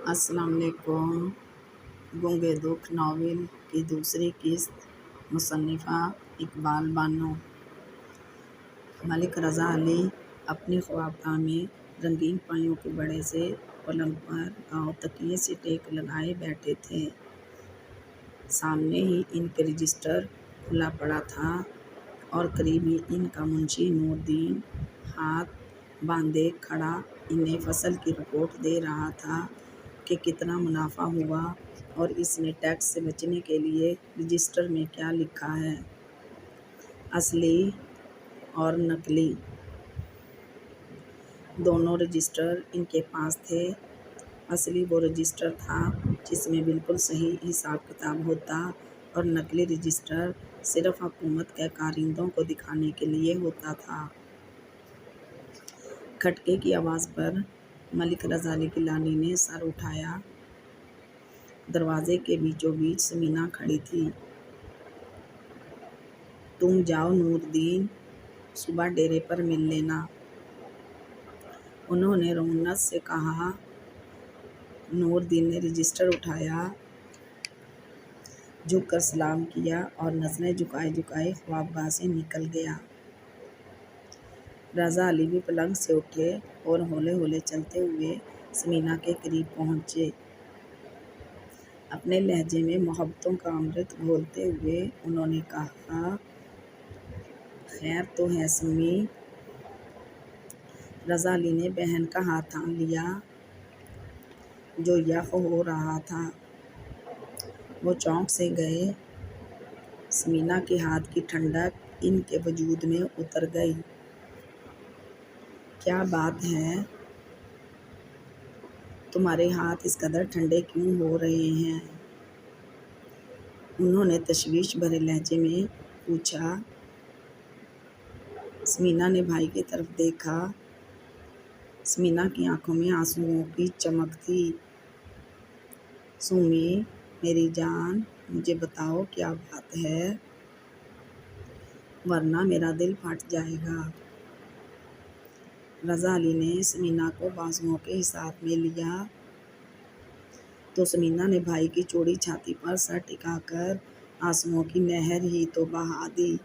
السلام علیکم۔ گنگے دکھ ناول کی دوسری قسط، مصنفہ اقبال بانو۔ ملک رضا علی اپنی خوابگاہ میں رنگین پائیوں کے بڑے سے پلنگ پر تکیے سے ٹیک لگائے بیٹھے تھے۔ سامنے ہی ان کے رجسٹر کھلا پڑا تھا اور قریب ہی ان کا منشی نوردین ہاتھ باندھے کھڑا انہیں فصل کی رپورٹ دے رہا تھا کہ کتنا منافع ہوا اور اس نے ٹیکس سے بچنے کے لیے رجسٹر میں کیا لکھا ہے۔ اصلی اور نقلی دونوں رجسٹر ان کے پاس تھے۔ اصلی وہ رجسٹر تھا جس میں بالکل صحیح حساب کتاب ہوتا اور نقلی رجسٹر صرف حکومت کے کارندوں کو دکھانے کے لیے ہوتا تھا۔ کھٹکے کی آواز پر ملک رضا علی گیلانی نے سر اٹھایا۔ دروازے کے بیچوں بیچ سمینا کھڑی تھی۔ تم جاؤ نوردین، صبح ڈیرے پر مل لینا، انہوں نے رعونت سے کہا۔ نوردین نے رجسٹر اٹھایا، جھک کر سلام کیا اور نظریں جھکائے جھکائے خوابگاہ سے نکل گیا۔ رضا علی بھی پلنگ سے اٹھے اور ہولے ہولے چلتے ہوئے سمینا کے قریب پہنچے۔ اپنے لہجے میں محبتوں کا امرت گھولتے ہوئے انہوں نے کہا، خیر تو ہے سمی؟ رضا علی نے بہن کا ہاتھ تھام لیا جو یخ ہو رہا تھا۔ وہ چونک سے گئے۔ سمینا کے ہاتھ کی ٹھنڈک ان کے وجود میں اتر گئی۔ کیا بات ہے؟ تمہارے ہاتھ اس قدر ٹھنڈے کیوں ہو رہے ہیں؟ انہوں نے تشویش بھرے لہجے میں پوچھا۔ سمینا نے بھائی کی طرف دیکھا۔ سمینا کی آنکھوں میں آنسوؤں کی چمک تھی۔ سومی میری جان، مجھے بتاؤ کیا بات ہے، ورنہ میرا دل پھٹ جائے گا۔ رضا علی نے سمینا کو بازوؤں کے حصار میں لیا تو سمینا نے بھائی کی چوڑی چھاتی پر سر ٹکا کر آنسوؤں کی نہر ہی تو بہا دی۔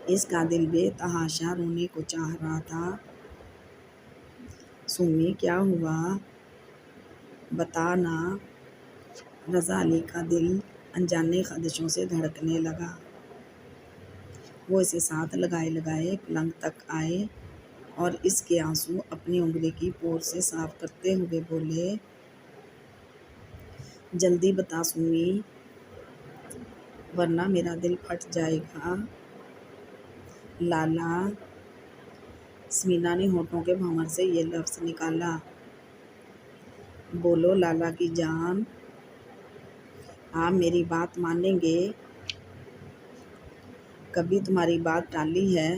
اس کا دل بے تحاشا رونے کو چاہ رہا تھا۔ سومی کیا ہوا؟ بتا نا۔ رضا علی کا دل انجانے خدشوں سے دھڑکنے لگا۔ وہ اسے ساتھ لگائے لگائے پلنگ تک آئے اور اس کے آنسو اپنی انگلی کی پور سے صاف کرتے ہوئے بولے، جلدی بتا سومی، ورنہ میرا دل پھٹ جائے گا۔ لالا۔ سمینا نے ہونٹوں کے بھنور سے یہ لفظ نکالا۔ بولو لالا کی جان، آپ میری بات مانیں گے؟ کبھی تمہاری بات ٹالی ہے؟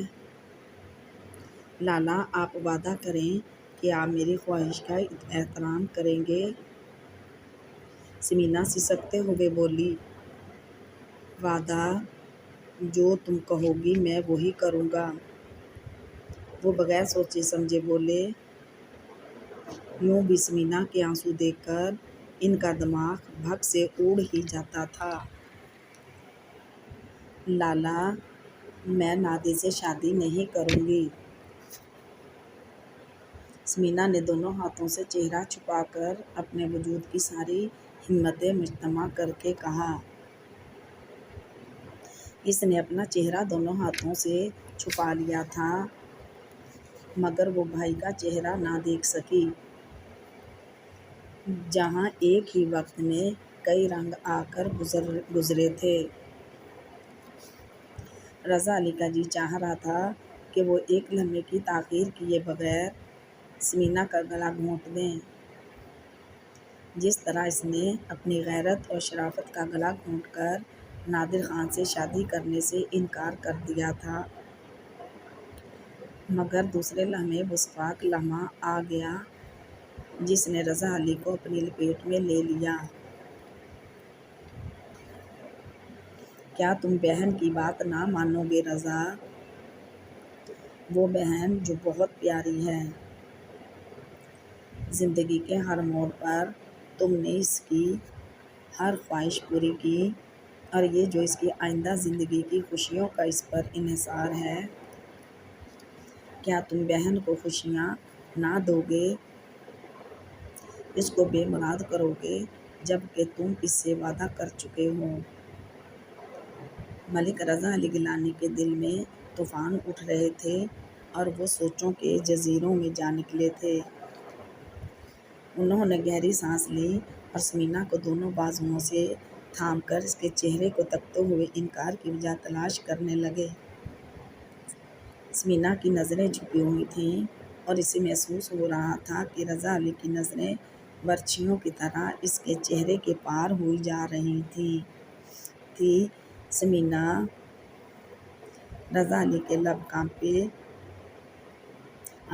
لالا آپ وعدہ کریں کہ آپ میری خواہش کا احترام کریں گے۔ سمینا سسکتے ہوئے بولی، وعدہ؟ جو تم کہو گی میں وہی کروں گا۔ وہ بغیر سوچے سمجھے بولے۔ یوں بھی سمینا کے آنسو دیکھ کر ان کا دماغ بھگ سے اڑ ہی جاتا تھا۔ لالا میں نادے سے شادی نہیں کروں گی۔ سمینا نے دونوں ہاتھوں سے چہرہ چھپا کر اپنے وجود کی ساری ہمتیں مجتمع کر کے کہا۔ اس نے اپنا چہرہ دونوں ہاتھوں سے چھپا لیا تھا مگر وہ بھائی کا چہرہ نہ دیکھ سکی جہاں ایک ہی وقت میں کئی رنگ آ کر گزرے تھے۔ رضا علی کا جی چاہ رہا تھا کہ وہ ایک لمحے کی تاخیر کیے بغیر سمینا کا گلا گھونٹ دیں، جس طرح اس نے اپنی غیرت اور شرافت کا گلا گھونٹ کر نادر خان سے شادی کرنے سے انکار کر دیا تھا۔ مگر دوسرے لمحے وصفاک لمحہ آ گیا جس نے رضا علی کو اپنی لپیٹ میں لے لیا۔ کیا تم بہن کی بات نہ مانو گے رضا؟ وہ بہن جو بہت پیاری ہے۔ زندگی کے ہر موڑ پر تم نے اس کی ہر خواہش پوری کی، اور یہ جو اس کی آئندہ زندگی کی خوشیوں کا اس پر انحصار ہے، کیا تم بہن کو خوشیاں نہ دو گے؟ اس کو بے مراد کرو گے جب کہ تم اس سے وعدہ کر چکے ہو؟ ملک رضا علی گیلانی کے دل میں طوفان اٹھ رہے تھے اور وہ سوچوں کے جزیروں میں جا نکلے تھے۔ انہوں نے گہری سانس لی اور سمینا کو دونوں بازوؤں سے تھام کر اس کے چہرے کو تکتے ہوئے انکار کی وجہ تلاش کرنے لگے۔ سمینا کی نظریں جھکی ہوئی تھیں اور اسے محسوس ہو رہا تھا کہ رضا علی کی نظریں برچھیوں کی طرح اس کے چہرے کے پار ہوئی جا رہی تھی۔ سمینا، رضا علی کے لب کانپے۔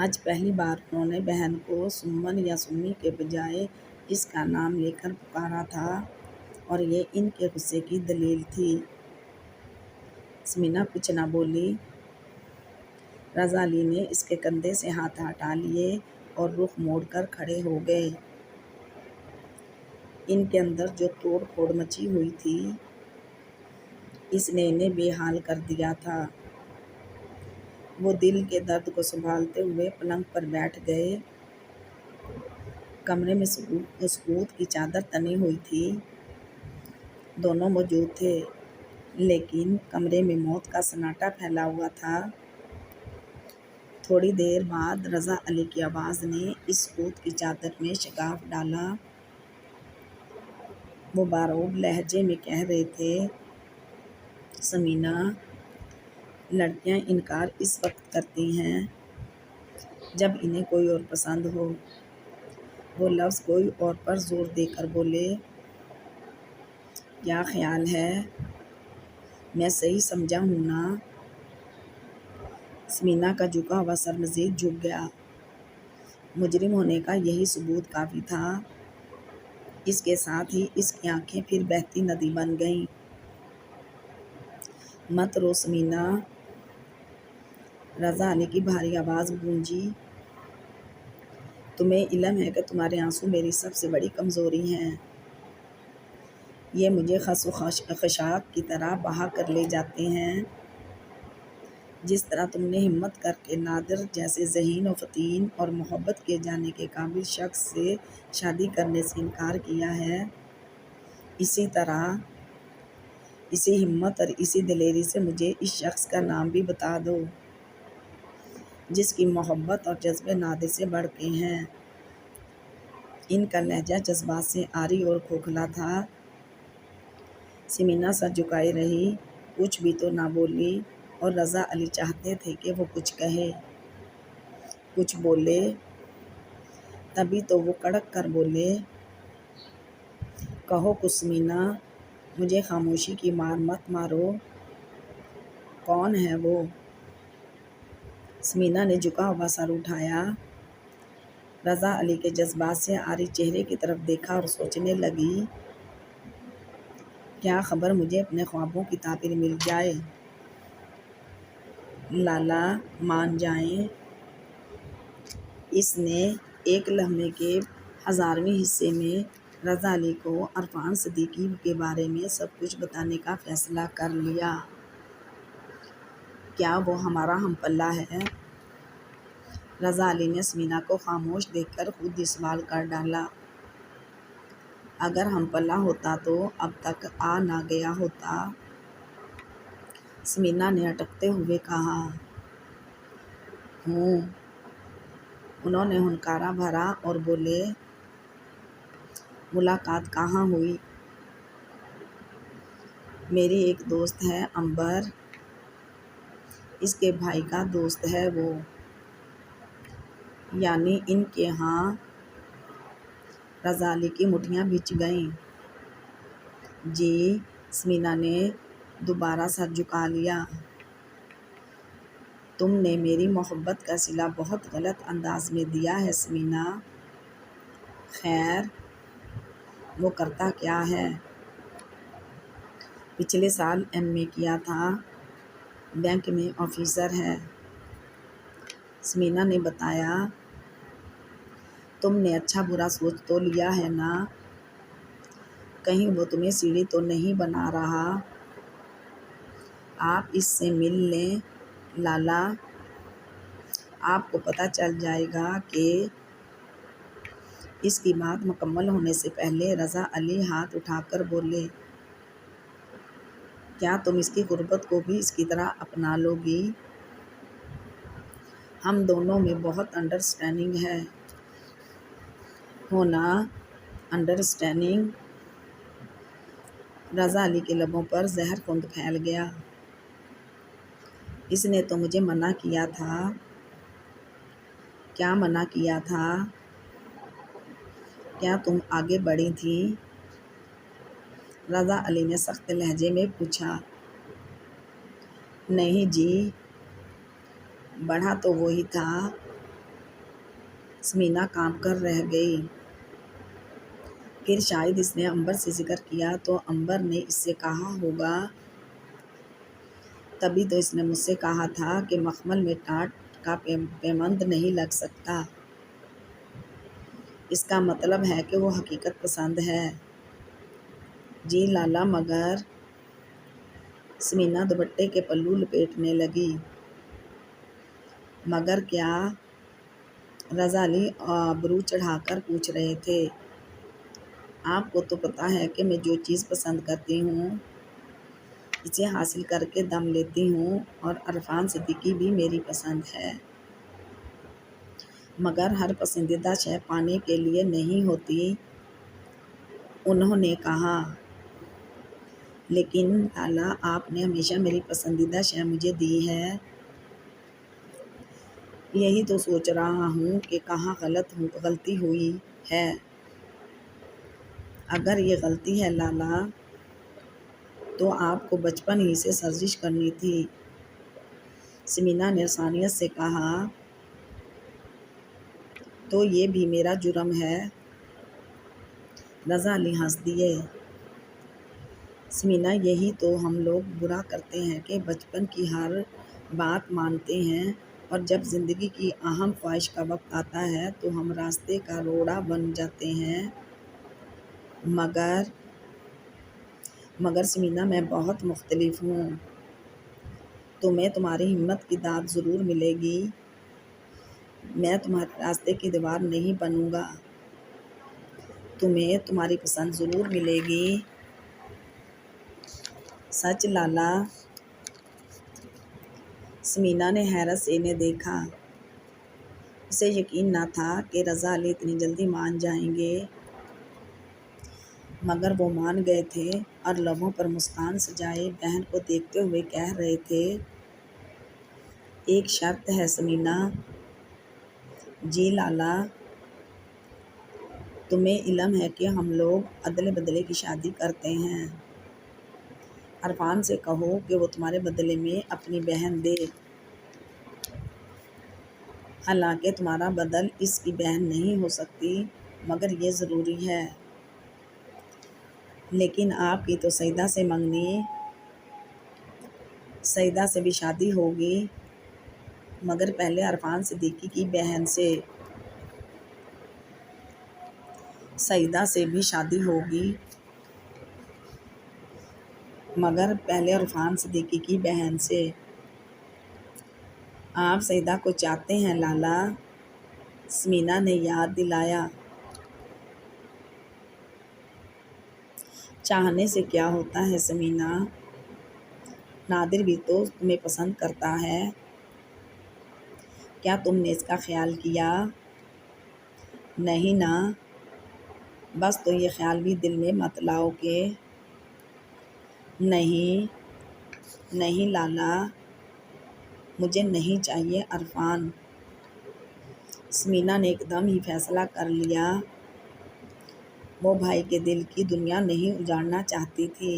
آج پہلی بار انہوں نے بہن کو سمن یا سمی کے بجائے اس کا نام لے کر پکارا تھا، اور یہ ان کے غصے کی دلیل تھی۔ سمینا کچھ نہ بولی۔ رضا علی نے اس کے کندھے سے ہاتھ ہٹا لیے اور رخ موڑ کر کھڑے ہو گئے۔ ان کے اندر جو توڑ پھوڑ مچی ہوئی تھی، اس نے انہیں بے حال کر دیا تھا۔ وہ دل کے درد کو سنبھالتے ہوئے پلنگ پر بیٹھ گئے۔ کمرے میں سکوت کی چادر تنی ہوئی تھی۔ دونوں موجود تھے، لیکن کمرے میں موت کا سناٹا پھیلا ہوا تھا۔ تھوڑی دیر بعد رضا علی کی آواز نے اس سکوت کی چادر میں شگاف ڈالا۔ وہ بارود لہجے میں کہہ رہے تھے، سمینا، لڑکیاں انکار اس وقت کرتی ہیں جب انہیں کوئی اور پسند ہو۔ وہ لفظ کوئی اور پر زور دے کر بولے۔ کیا خیال ہے، میں صحیح سمجھا ہوں نا؟ سمینا کا جھکا ہوا سر مزید جھک گیا۔ مجرم ہونے کا یہی ثبوت کافی تھا۔ اس کے ساتھ ہی اس کی آنکھیں پھر بہتی ندی بن گئیں۔ مت رو سمینا، رضا علی کی بھاری آواز گونجی۔ تمہیں علم ہے کہ تمہارے آنسو میری سب سے بڑی کمزوری ہیں۔ یہ مجھے خس و خشاک کی طرح بہا کر لے جاتے ہیں۔ جس طرح تم نے ہمت کر کے نادر جیسے ذہین و فطین اور محبت کیے جانے کے قابل شخص سے شادی کرنے سے انکار کیا ہے، اسی طرح، اسی ہمت اور اسی دلیری سے مجھے اس شخص کا نام بھی بتا دو، جس کی محبت اور جذبے نادر سے بڑھ کے ہیں۔ ان کا لہجہ جذبات سے عاری اور کھوکھلا تھا۔ سمینا سر جھکائے رہی، کچھ بھی تو نہ بولی، اور رضا علی چاہتے تھے کہ وہ کچھ کہے، کچھ بولے۔ تبھی تو وہ کڑک کر بولے، کہو کچھ سمینا، مجھے خاموشی کی مار مت مارو۔ کون ہے وہ؟ سمینا نے جھکا ہوا سر اٹھایا۔ رضا علی کے جذبات سے عاری چہرے کی طرف دیکھا اور سوچنے لگی، کیا خبر مجھے اپنے خوابوں کی تعبیر مل جائے، لالا مان جائیں۔ اس نے ایک لمحے کے 1000ویں حصے میں رضا علی کو عرفان صدیقی کے بارے میں سب کچھ بتانے کا فیصلہ کر لیا۔ کیا وہ ہمارا ہم پلہ ہے؟ رضا علی نے سمینا کو خاموش دیکھ کر خود ہی سوال کر ڈالا۔ اگر ہم پلہ ہوتا تو اب تک آ نہ گیا ہوتا؟ سمینا نے اٹکتے ہوئے کہا۔ ہوں۔ انہوں نے ہنکارا بھرا اور بولے، ملاقات کہاں ہوئی؟ میری ایک دوست ہے عنبر، اس کے بھائی کا دوست ہے وہ۔ یعنی ان کے ہاں؟ رضا علی کی مٹھیاں بھیج گئیں۔ جی، سمینا نے دوبارہ سر جھکا لیا۔ تم نے میری محبت کا صلہ بہت غلط انداز میں دیا ہے سمینا۔ خیر، وہ کرتا کیا ہے؟ پچھلے سال ایم اے کیا تھا، بینک میں آفیسر ہے، سمینا نے بتایا۔ تم نے اچھا برا سوچ تو لیا ہے نا؟ کہیں وہ تمہیں سیڑھی تو نہیں بنا رہا؟ آپ اس سے مل لیں لالا، آپ کو پتہ چل جائے گا کہ اس کی بات مکمل ہونے سے پہلے رضا علی ہاتھ اٹھا کر بولے، کیا تم اس کی غربت کو بھی اس کی طرح اپنا لو گی؟ ہم دونوں میں بہت انڈرسٹینڈنگ ہے۔ ہونا انڈرسٹینڈنگ؟ رضا علی کے لبوں پر زہر خوند پھیل گیا۔ اس نے تو مجھے منع کیا تھا۔ کیا منع کیا تھا؟ کیا تم آگے بڑھی تھیں؟ رضا علی نے سخت لہجے میں پوچھا۔ نہیں جی، بڑھا تو وہی تھا۔ سمینا کانپ کر رہ گئی۔ پھر شاید اس نے عنبر سے ذکر کیا تو عنبر نے اس سے کہا ہوگا، تبھی تو اس نے مجھ سے کہا تھا کہ مخمل میں ٹاٹ کا پیمند نہیں لگ سکتا۔ اس کا مطلب ہے کہ وہ حقیقت پسند ہے۔ جی لالا، مگر سمینا دوپٹے کے پلو لپیٹنے لگی۔ مگر کیا؟ رضا علی ابرو چڑھا کر پوچھ رہے تھے۔ آپ کو تو پتہ ہے کہ میں جو چیز پسند کرتی ہوں اسے حاصل کر کے دم لیتی ہوں، اور عرفان صدیقی بھی میری پسند ہے۔ مگر ہر پسندیدہ شے پانے کے لیے نہیں ہوتی، انہوں نے کہا۔ لیکن لالا، آپ نے ہمیشہ میری پسندیدہ شے مجھے دی ہے۔ یہی تو سوچ رہا ہوں کہ کہاں غلطی ہوئی ہے۔ اگر یہ غلطی ہے لالا، تو آپ کو بچپن ہی سے سرزش کرنی تھی۔ سمینا نے ثانیت سے کہا۔ تو یہ بھی میرا جرم ہے؟ رضا علی ہنس دیے۔ سمینا، یہی تو ہم لوگ برا کرتے ہیں کہ بچپن کی ہر بات مانتے ہیں، اور جب زندگی کی اہم خواہش کا وقت آتا ہے تو ہم راستے کا روڑا بن جاتے ہیں۔ مگر سمینا، میں بہت مختلف ہوں۔ تمہیں تمہاری ہمت کی داد ضرور ملے گی۔ میں تمہارے راستے کی دیوار نہیں بنوں گا۔ تمہیں تمہاری پسند ضرور ملے گی۔ سچ لالا؟ سمینا نے حیرت سے انہیں دیکھا۔ اسے یقین نہ تھا کہ رضا علی اتنی جلدی مان جائیں گے، مگر وہ مان گئے تھے اور لبوں پر مسکان سجائے بہن کو دیکھتے ہوئے کہہ رہے تھے، ایک شرط ہے سمینا۔ جی لالا؟ تمہیں علم ہے کہ ہم لوگ ادلے بدلے کی شادی کرتے ہیں۔ عرفان سے کہو کہ وہ تمہارے بدلے میں اپنی بہن دے۔ حالانکہ تمہارا بدل اس کی بہن نہیں ہو سکتی، مگر یہ ضروری ہے۔ لیکن آپ کی تو سعیدہ سے منگنی، سعیدہ سے بھی شادی ہوگی، مگر پہلے عرفان صدیقی کی بہن سے۔ سعیدہ سے بھی شادی ہوگی، مگر پہلے عرفان صدیقی کی بہن سے۔ آپ سعیدہ کو چاہتے ہیں لالا؟ سمینا نے یاد دلایا۔ چاہنے سے کیا ہوتا ہے سمینا؟ نادر بھی تو تمہیں پسند کرتا ہے۔ کیا تم نے اس کا خیال کیا؟ نہیں نا؟ بس تو یہ خیال بھی دل میں مت لاؤ کہ نہیں لالا، مجھے نہیں چاہیے عرفان۔ سمینا نے ایک دم ہی فیصلہ کر لیا۔ وہ بھائی کے دل کی دنیا نہیں اجاڑنا چاہتی تھی۔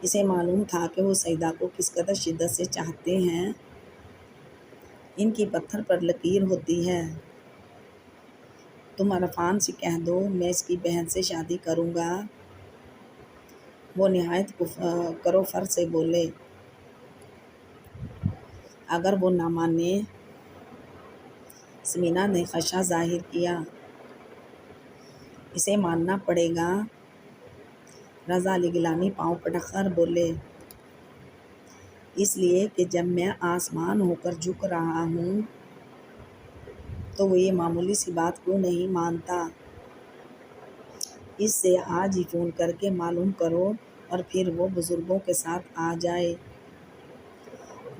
اسے معلوم تھا کہ وہ سعیدہ کو کس قدر شدت سے چاہتے ہیں۔ ان کی پتھر پر لکیر ہوتی ہے۔ تم عرفان سے کہہ دو میں اس کی بہن سے شادی کروں گا۔ وہ نہایت کروفر سے بولے۔ اگر وہ نہ مانے؟ سمینا نے خدشہ ظاہر کیا۔ اسے ماننا پڑے گا۔ رضا علی گیلانی پاؤں پٹک کر بولے، اس لیے کہ جب میں آسمان ہو کر جھک رہا ہوں تو وہ یہ معمولی سی بات کیوں نہیں مانتا؟ اس سے آج ہی فون کر کے معلوم کرو اور پھر وہ بزرگوں کے ساتھ آ جائے۔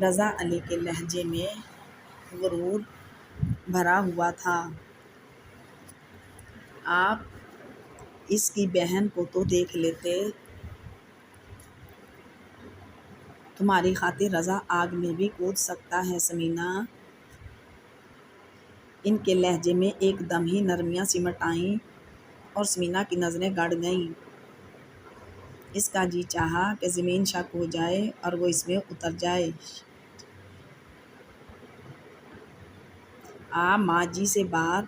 رضا علی کے لہجے میں غرور بھرا ہوا تھا۔ آپ اس کی بہن کو تو دیکھ لیتے۔ تمہاری خاطر رضا آگ میں بھی کود سکتا ہے سمینا۔ ان کے لہجے میں ایک دم ہی نرمیاں سمٹ آئیں اور سمینا کی نظریں گڑ گئیں۔ اس کا جی چاہا کہ زمین شک ہو جائے اور وہ اس میں اتر جائے۔ ماں جی سے بات،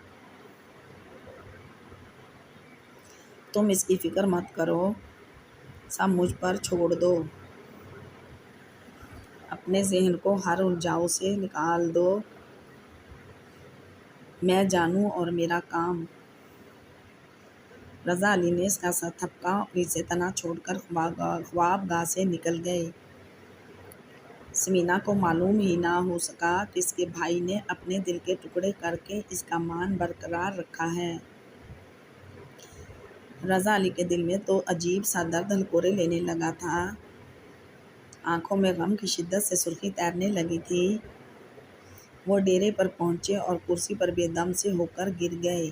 تم اس کی فکر مت کرو، سب مجھ پر چھوڑ دو۔ اپنے ذہن کو ہر الجھاؤ سے نکال دو۔ میں جانوں اور میرا کام۔ رضا علی نے اس کا سر تھپکا اور اسے تنہا چھوڑ کر خواب گاہ سے نکل گئے۔ سمینا کو معلوم ہی نہ ہو سکا کہ اس کے بھائی نے اپنے دل کے ٹکڑے کر کے اس کا مان برقرار رکھا ہے۔ رضا علی کے دل میں تو عجیب سا درد ہلکورے لینے لگا تھا۔ آنکھوں میں غم کی شدت سے سرخی تیرنے لگی تھی۔ وہ ڈیرے پر پہنچے اور کرسی پر بے دم سے ہو کر گر گئے۔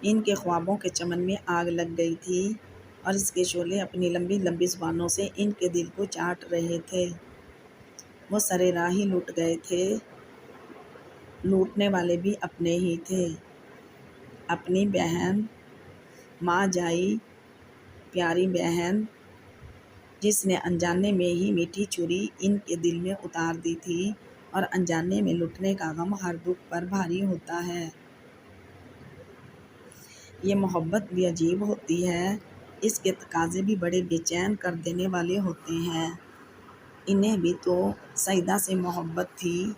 ان کے خوابوں کے چمن میں آگ لگ گئی تھی اور اس کے شعلے اپنی لمبی لمبی زبانوں سے ان کے دل کو چاٹ رہے تھے۔ وہ سرے راہ ہی لٹ گئے تھے۔ لوٹنے والے بھی اپنے ہی تھے۔ اپنی بہن، ماں جائی، پیاری بہن، جس نے انجانے میں ہی میٹھی چھری ان کے دل میں اتار دی تھی، اور انجانے میں لٹنے کا غم ہر دکھ پر بھاری ہوتا ہے۔ یہ محبت بھی عجیب ہوتی ہے۔ اس کے تقاضے بھی بڑے بے چین کر دینے والے ہوتے ہیں۔ انہیں بھی تو سعیدہ سے محبت تھی،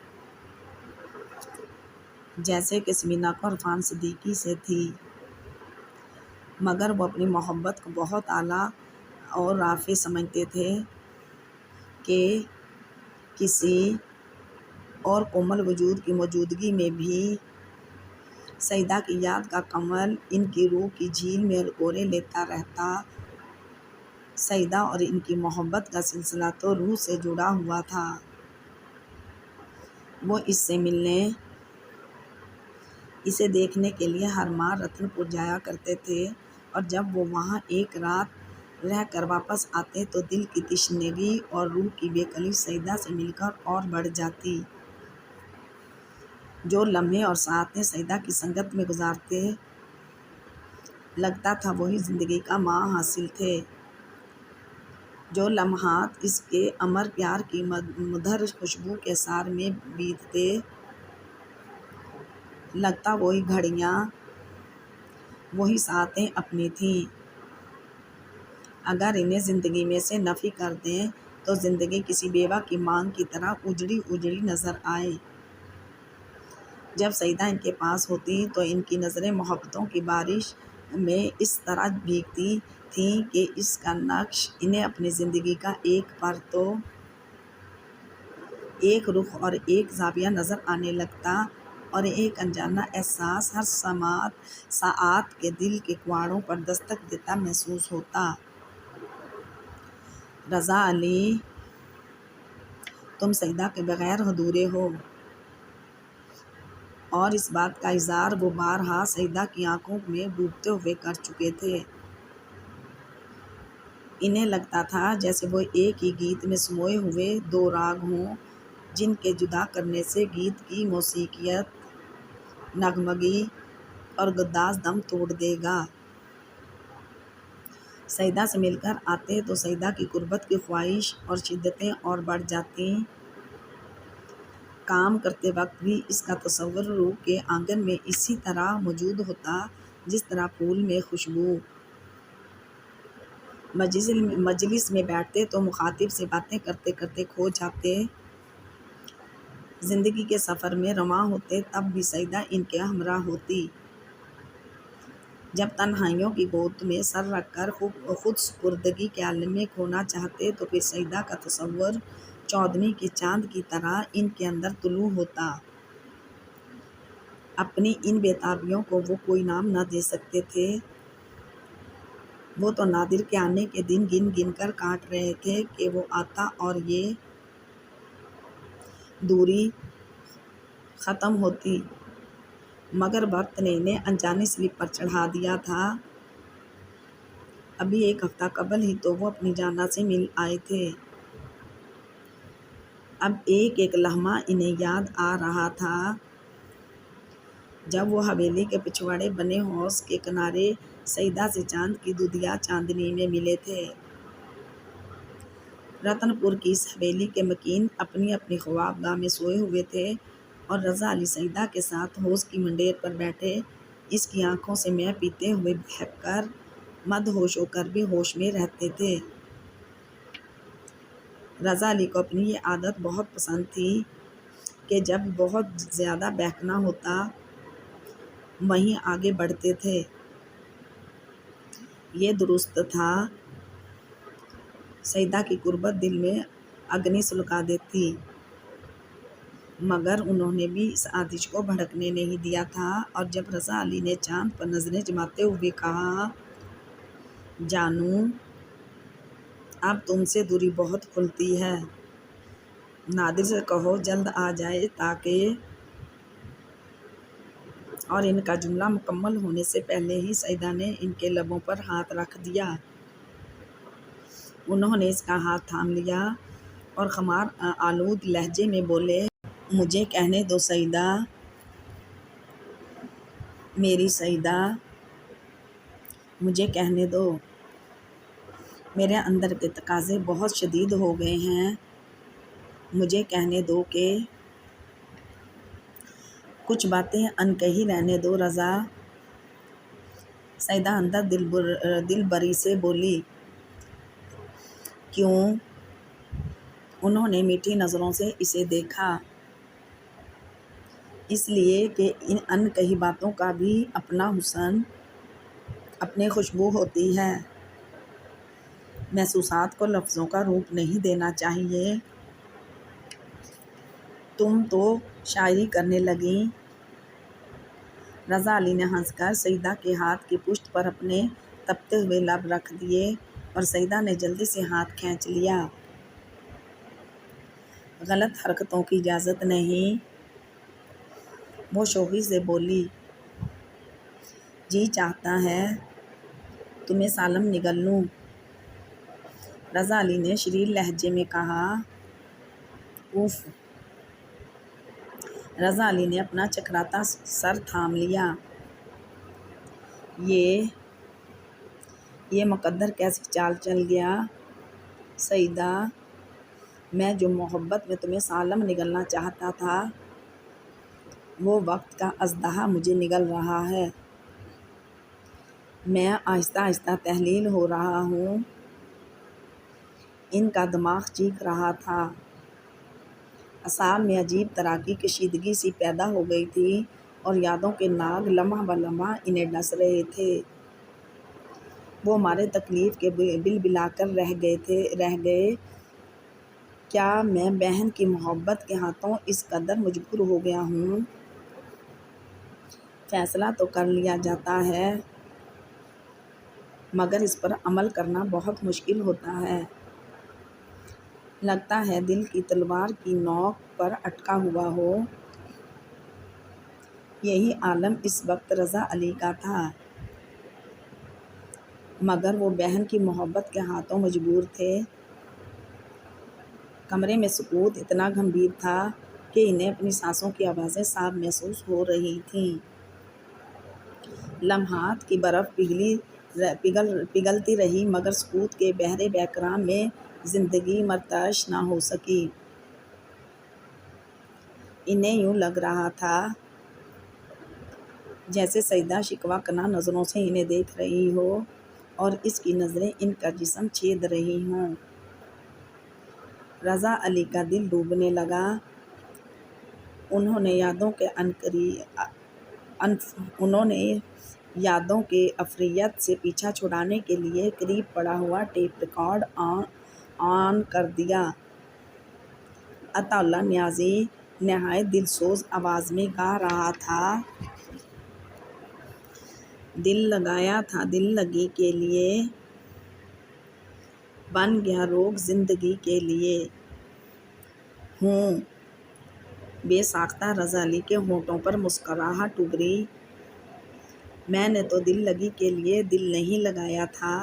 جیسے کہ سمینا کو عرفان صدیقی سے تھی، مگر وہ اپنی محبت کو بہت اعلیٰ اور رافع سمجھتے تھے کہ کسی اور کومل وجود کی موجودگی میں بھی سعیدہ کی یاد کا کنول ان کی روح کی جھیل میں ہلکورے لیتا رہتا۔ سعیدہ اور ان کی محبت کا سلسلہ تو روح سے جڑا ہوا تھا۔ وہ اس سے ملنے، اسے دیکھنے کے لیے ہر ماہ رتن پور جایا کرتے تھے، اور جب وہ وہاں ایک رات رہ کر واپس آتے تو دل کی تشنگی اور روح کی بے کلی سعیدہ سے مل کر اور بڑھ جاتی۔ جو لمحے اور ساعتیں سعیدہ کی سنگت میں گزارتے، لگتا تھا وہی زندگی کا ماہ حاصل تھے۔ جو لمحات اس کے امر پیار کی مدھر خوشبو کے سار میں بیتتے، لگتا وہی گھڑیاں، وہی ساعتیں اپنی تھیں۔ اگر انہیں زندگی میں سے نفی کر دیں تو زندگی کسی بیوہ کی مانگ کی طرح اجڑی اجڑی نظر آئے۔ جب سعیدہ ان کے پاس ہوتی تو ان کی نظریں محبتوں کی بارش میں اس طرح بھیگتی تھیں کہ اس کا نقش انہیں اپنی زندگی کا ایک پر تو ایک رخ اور ایک زاویہ نظر آنے لگتا، اور ایک انجانا احساس ہر ساعت کے دل کے کواڑوں پر دستک دیتا محسوس ہوتا۔ رضا علی، تم سعیدہ کے بغیر ادھورے ہو، اور اس بات کا اظہار وہ بارہا سعیدہ کی آنکھوں میں ڈوبتے ہوئے کر چکے تھے۔ انہیں لگتا تھا جیسے وہ ایک ہی گیت میں سموئے ہوئے دو راگ ہوں، جن کے جدا کرنے سے گیت کی موسیقیت، نغمگی اور گداز دم توڑ دے گا۔ سعیدہ سے مل کر آتے تو سعیدہ کی قربت کی خواہش اور شدتیں اور بڑھ جاتیں۔ کام کرتے وقت بھی اس کا تصور روح کے آنگن میں اسی طرح موجود ہوتا جس طرح پھول میں خوشبو۔ مجلس میں بیٹھتے تو مخاطب سے باتیں کرتے کرتے کھو جاتے، زندگی کے سفر میں رواں ہوتے تب بھی سیدہ ان کے ہمراہ ہوتی۔ جب تنہائیوں کی گود میں سر رکھ کر خود سپردگی کے عالم میں کھونا چاہتے تو پھر سیدہ کا تصور چودھویں کے چاند کی طرح ان کے اندر طلوع ہوتا۔ اپنی ان بےتابیوں کو وہ کوئی نام نہ دے سکتے تھے۔ وہ تو نادر کے آنے کے دن گن گن کر کاٹ رہے تھے کہ وہ آتا اور یہ دوری ختم ہوتی، مگر وقت نے انہیں انجانی سلیپ پر چڑھا دیا تھا۔ ابھی ایک ہفتہ قبل ہی تو وہ اپنی جانا سے مل آئے تھے۔ اب ایک ایک لمحہ انہیں یاد آ رہا تھا جب وہ حویلی کے پچھواڑے بنے حوض کے کنارے سیدہ سے چاند کی دودھیا چاندنی میں ملے تھے۔ رتن پور کی اس حویلی کے مکین اپنی اپنی خوابگاہ میں سوئے ہوئے تھے اور رضا علی سیدہ کے ساتھ حوض کی منڈیر پر بیٹھے اس کی آنکھوں سے مے پیتے ہوئے بہک کر مدہوش ہو کر بھی ہوش میں رہتے تھے۔ رضا علی کو اپنی یہ عادت بہت پسند تھی کہ جب بہت زیادہ بہکنا ہوتا وہیں آگے بڑھتے تھے۔ یہ درست تھا۔ سیدہ کی قربت دل میں اگنی سلگا دیتی، مگر انہوں نے بھی اس آتش کو بھڑکنے نہیں دیا تھا۔ اور جب رضا علی نے چاند پر نظریں جماتے ہوئے کہا، جانو اب تم سے دوری بہت کھلتی ہے، نادر سے کہو جلد آ جائے تاکہ… اور ان کا جملہ مکمل ہونے سے پہلے ہی سیدہ نے ان کے لبوں پر ہاتھ رکھ دیا۔ انہوں نے اس کا ہاتھ تھام لیا اور خمار آلود لہجے میں بولے، مجھے کہنے دو سیدہ، میری سیدہ، مجھے کہنے دو۔ میرے اندر کے تقاضے بہت شدید ہو گئے ہیں، مجھے کہنے دو کہ… کچھ باتیں ان کہی رہنے دو رضا۔ سیدہ اندر دل بری سے بولی، کیوں؟ انہوں نے میٹھی نظروں سے اسے دیکھا۔ اس لیے کہ ان ان کہی باتوں کا بھی اپنا حسن، اپنی خوشبو ہوتی ہے۔ محسوسات کو لفظوں کا روپ نہیں دینا چاہیے۔ تم تو شاعری کرنے لگیں۔ رضا علی نے ہنس کر سیدہ کے ہاتھ کی پشت پر اپنے تپتے ہوئے لب رکھ دیے اور سیدہ نے جلدی سے ہاتھ کھینچ لیا۔ غلط حرکتوں کی اجازت نہیں، وہ شوخی سے بولی، جی چاہتا ہے تمہیں سالم نگل لوں۔ رضا علی نے شریر لہجے میں کہا، اف۔ رضا علی نے اپنا چکراتا سر تھام لیا۔ یہ مقدر کیسی چال چل گیا سیدہ، میں جو محبت میں تمہیں سالم نگلنا چاہتا تھا وہ وقت کا اژدہا مجھے نگل رہا ہے۔ میں آہستہ آہستہ تحلیل ہو رہا ہوں۔ ان کا دماغ چیخ رہا تھا۔ اعصاب میں عجیب طرح کی کشیدگی سی پیدا ہو گئی تھی اور یادوں کے ناگ لمحہ بہ لمحہ انہیں ڈس رہے تھے۔ وہ مارے تکلیف کے بلبلا کر رہ گئے۔ کیا میں بہن کی محبت کے ہاتھوں اس قدر مجبور ہو گیا ہوں؟ فیصلہ تو کر لیا جاتا ہے مگر اس پر عمل کرنا بہت مشکل ہوتا ہے۔ لگتا ہے دل کی تلوار کی نوک پر اٹکا ہوا ہو۔ یہی عالم اس وقت رضا علی کا تھا، مگر وہ بہن کی محبت کے ہاتھوں مجبور تھے۔ کمرے میں سکوت اتنا گمبھیر تھا کہ انہیں اپنی سانسوں کی آوازیں صاف محسوس ہو رہی تھیں۔ لمحات کی برف پگھلتی رہی مگر سکوت کے بحر بیکراں میں زندگی مرتعش نہ ہو سکی۔ انہیں یوں لگ رہا تھا جیسے سیدہ شکوہ کناں نظروں سے انہیں دیکھ رہی ہو اور اس کی نظریں ان کا جسم چھید رہی ہوں۔ رضا علی کا دل ڈوبنے لگا۔ انہوں نے یادوں کے افریت سے پیچھا چھڑانے کے لیے قریب پڑا ہوا ٹیپ ریکارڈ آن کر دیا۔ عطا اللہ نیازی نہایت دلسوز آواز میں گا رہا تھا: دل لگایا تھا دل لگی کے لیے، بن گیا روگ زندگی کے لیے۔ ہوں۔ بے ساختہ رضا علی کے ہونٹوں پر مسکراہٹ ابھری۔ میں نے تو دل لگی کے لیے دل نہیں لگایا تھا،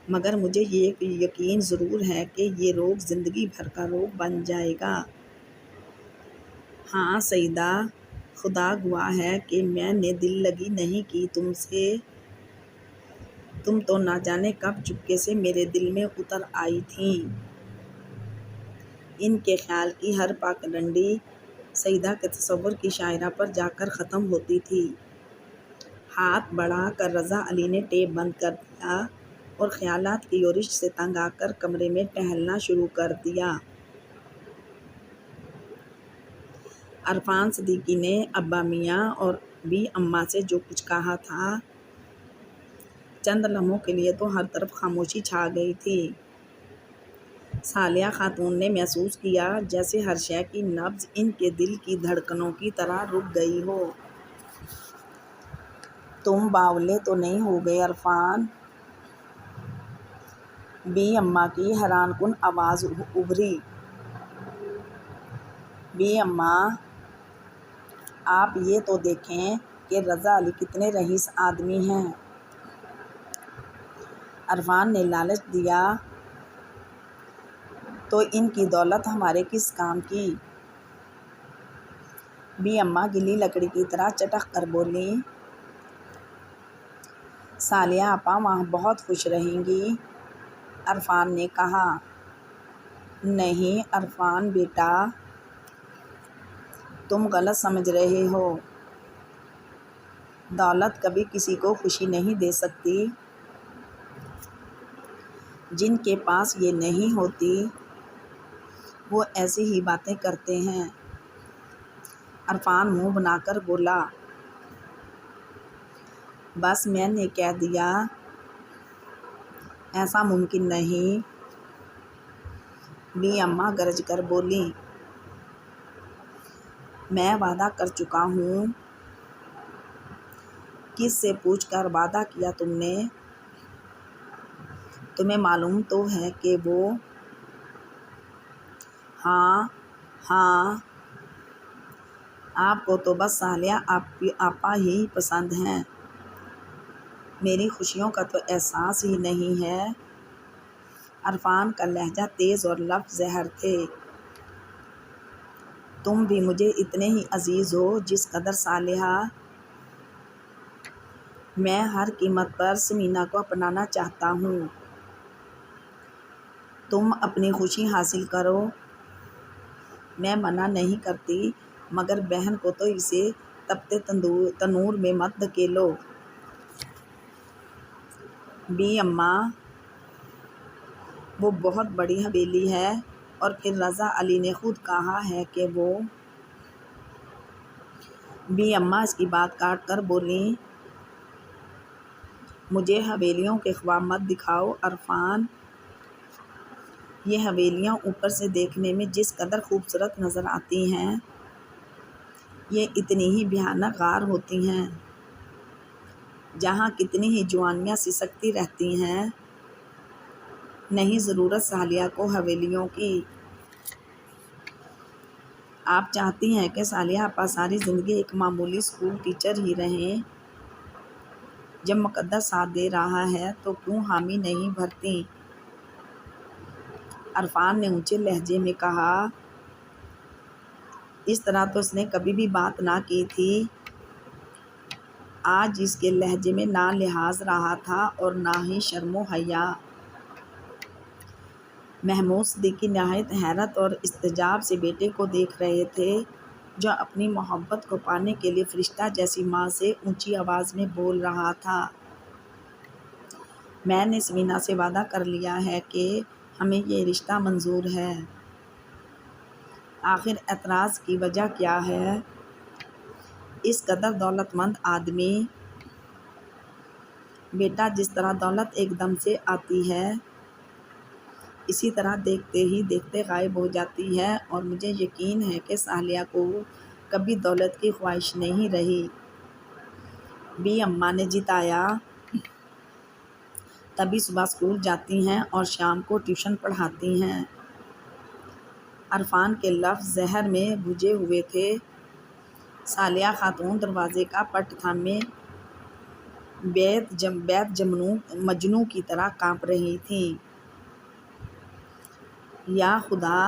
مگر مجھے یہ یقین ضرور ہے کہ یہ روگ زندگی بھر کا روگ بن جائے گا۔ ہاں سیدہ، خدا گواہ ہے کہ میں نے دل لگی نہیں کی تم سے۔ تم تو نہ جانے کب چپکے سے میرے دل میں اتر آئی تھیں۔ ان کے خیال کی ہر پاکڈنڈی سیدہ کے تصور کی شاہراہ پر جا کر ختم ہوتی تھی۔ ہاتھ بڑھا کر رضا علی نے ٹیپ بند کر دیا اور خیالات کی یورش سے تنگ آ کر کمرے میں ٹہلنا شروع کر دیا۔ عرفان صدیقی نے ابا میاں اور بی اماں سے جو کچھ کہا تھا، چند لمحوں کے لیے تو ہر طرف خاموشی چھا گئی تھی۔ صالحہ خاتون نے محسوس کیا جیسے ہر شے کی نبض ان کے دل کی دھڑکنوں کی طرح رک گئی ہو۔ تم باولے تو نہیں ہو گئے عرفان؟ بی اماں کی حیران کن آواز ابھری۔ بی اماں، آپ یہ تو دیکھیں کہ رضا علی کتنے رئیس آدمی ہیں۔ عرفان نے لالچ دیا تو ان کی دولت ہمارے کس کام کی؟ بی اماں گیلی لکڑی کی طرح چٹک کر بولیں۔ صالحہ آپا وہاں بہت خوش رہیں گی، عرفان نے کہا۔ نہیں عرفان بیٹا، تم غلط سمجھ رہے ہو۔ دولت کبھی کسی کو خوشی نہیں دے سکتی۔ جن کے پاس یہ نہیں ہوتی وہ ایسی ہی باتیں کرتے ہیں۔ عرفان منہ بنا کر بولا۔ بس میں نے کہہ دیا، ایسا ممکن نہیں، بی اماں گرج کر بولیں۔ میں وعدہ کر چکا ہوں۔ کس سے پوچھ کر وعدہ کیا تم نے؟ تمہیں معلوم تو ہے کہ وہ… ہاں ہاں، آپ کو تو بس صالحہ آپا ہی پسند ہیں، میری خوشیوں کا تو احساس ہی نہیں ہے۔ عرفان کا لہجہ تیز اور لفظ زہر تھے۔ تم بھی مجھے اتنے ہی عزیز ہو جس قدر صالحہ۔ میں ہر قیمت پر ثمینہ کو اپنانا چاہتا ہوں۔ تم اپنی خوشی حاصل کرو، میں منع نہیں کرتی، مگر بہن کو تو اسے تپتے تنور میں مت دھکیلو۔ بی اماں، وہ بہت بڑی حویلی ہے، اور پھر رضا علی نے خود کہا ہے کہ وہ… بی اماں اس کی بات کاٹ کر بولیں۔ مجھے حویلیوں کے خواب مت دکھاؤ عرفان۔ یہ حویلیاں اوپر سے دیکھنے میں جس قدر خوبصورت نظر آتی ہیں، یہ اتنی ہی بھیانک غار ہوتی ہیں، جہاں کتنی ہی جوانیاں سسکتی رہتی ہیں۔ نہیں ضرورت صالحہ کو حویلیوں کی۔ آپ چاہتی ہیں کہ صالحہ آپا ساری زندگی ایک معمولی اسکول ٹیچر ہی رہیں؟ جب مقدر ساتھ دے رہا ہے تو کیوں حامی نہیں بھرتیں؟ عرفان نے اونچے لہجے میں کہا۔ اس طرح تو اس نے کبھی بھی بات نہ کی تھی۔ آج اس کے لہجے میں نہ لحاظ رہا تھا اور نہ ہی شرم و حیا۔ محمود صدیقی نہایت حیرت اور استعجاب سے بیٹے کو دیکھ رہے تھے، جو اپنی محبت کو پانے کے لیے فرشتہ جیسی ماں سے اونچی آواز میں بول رہا تھا۔ میں نے ثمینہ سے وعدہ کر لیا ہے کہ ہمیں یہ رشتہ منظور ہے۔ آخر اعتراض کی وجہ کیا ہے؟ اس قدر دولت مند آدمی، بیٹا جس طرح دولت ایک دم سے آتی ہے اسی طرح دیکھتے ہی دیکھتے غائب ہو جاتی ہے، اور مجھے یقین ہے کہ صالحہ کو کبھی دولت کی خواہش نہیں رہی۔ بی اماں نے جتایا، تبھی صبح اسکول جاتی ہیں اور شام کو ٹیوشن پڑھاتی ہیں۔ عرفان کے لفظ زہر میں بھجے ہوئے تھے۔ صالحہ خاتون دروازے کا پٹ تھامے بیت مجنوں کی طرح کانپ رہی تھیں۔ یا خدا،